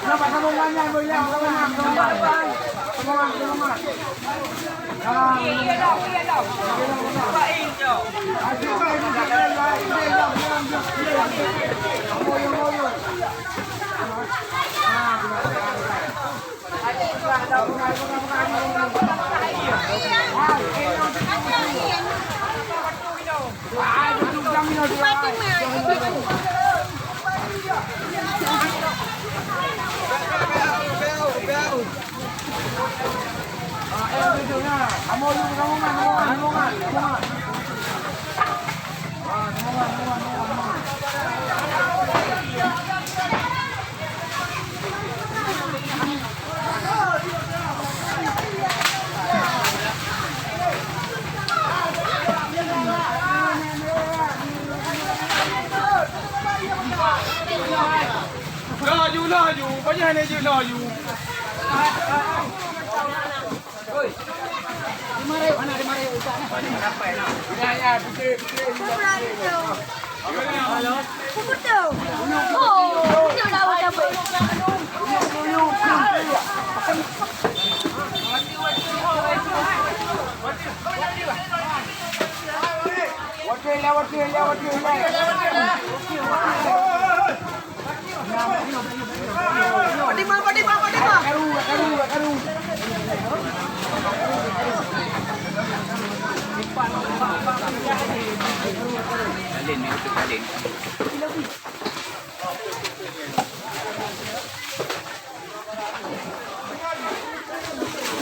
Dapat sambungannya, boleh sambungan. Sambungan. Iya dong. Cobain dong. Rò dù, có như này chứ rò dù. Ya, putih. Halo. Betul. Oh, betul dah dapat. Alin ni untuk alin.